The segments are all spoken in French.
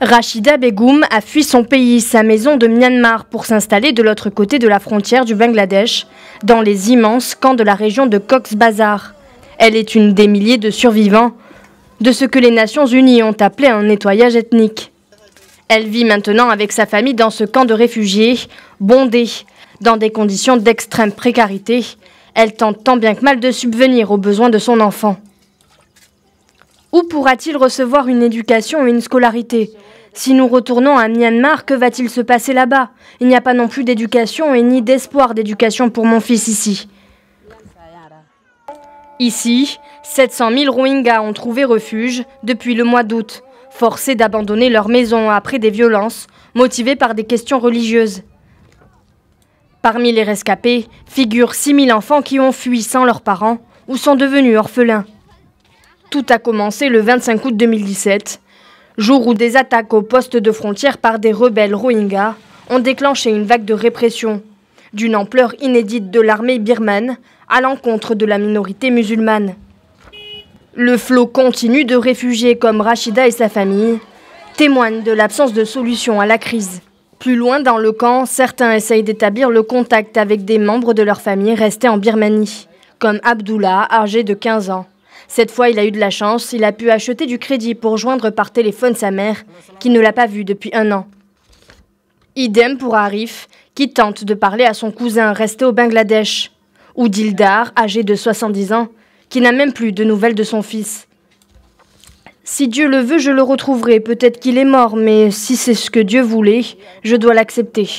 Rachida Begum a fui son pays, sa maison de Myanmar, pour s'installer de l'autre côté de la frontière du Bangladesh, dans les immenses camps de la région de Cox's Bazar. Elle est une des milliers de survivants de ce que les Nations Unies ont appelé un nettoyage ethnique. Elle vit maintenant avec sa famille dans ce camp de réfugiés, bondé, dans des conditions d'extrême précarité. Elle tente tant bien que mal de subvenir aux besoins de son enfant. Où pourra-t-il recevoir une éducation et une scolarité? Si nous retournons à Myanmar, que va-t-il se passer là-bas? Il n'y a pas non plus d'éducation et ni d'espoir d'éducation pour mon fils ici. Ici, 700 000 Rohingyas ont trouvé refuge depuis le mois d'août, forcés d'abandonner leur maison après des violences motivées par des questions religieuses. Parmi les rescapés figurent 6 000 enfants qui ont fui sans leurs parents ou sont devenus orphelins. Tout a commencé le 25 août 2017, jour où des attaques aux postes de frontière par des rebelles Rohingyas ont déclenché une vague de répression d'une ampleur inédite de l'armée birmane à l'encontre de la minorité musulmane. Le flot continu de réfugiés comme Rachida et sa famille témoigne de l'absence de solution à la crise. Plus loin dans le camp, certains essayent d'établir le contact avec des membres de leur famille restés en Birmanie, comme Abdullah, âgé de 15 ans. Cette fois, il a eu de la chance, il a pu acheter du crédit pour joindre par téléphone sa mère, qui ne l'a pas vu depuis 1 an. Idem pour Arif, qui tente de parler à son cousin resté au Bangladesh, ou Dildar, âgé de 70 ans, qui n'a même plus de nouvelles de son fils. Si Dieu le veut, je le retrouverai. Peut-être qu'il est mort, mais si c'est ce que Dieu voulait, je dois l'accepter.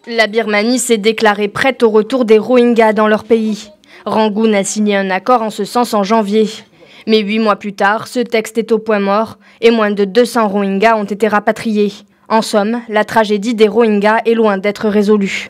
La Birmanie s'est déclarée prête au retour des Rohingyas dans leur pays. Rangoon a signé un accord en ce sens en janvier. Mais 8 mois plus tard, ce texte est au point mort et moins de 200 Rohingyas ont été rapatriés. En somme, la tragédie des Rohingyas est loin d'être résolue.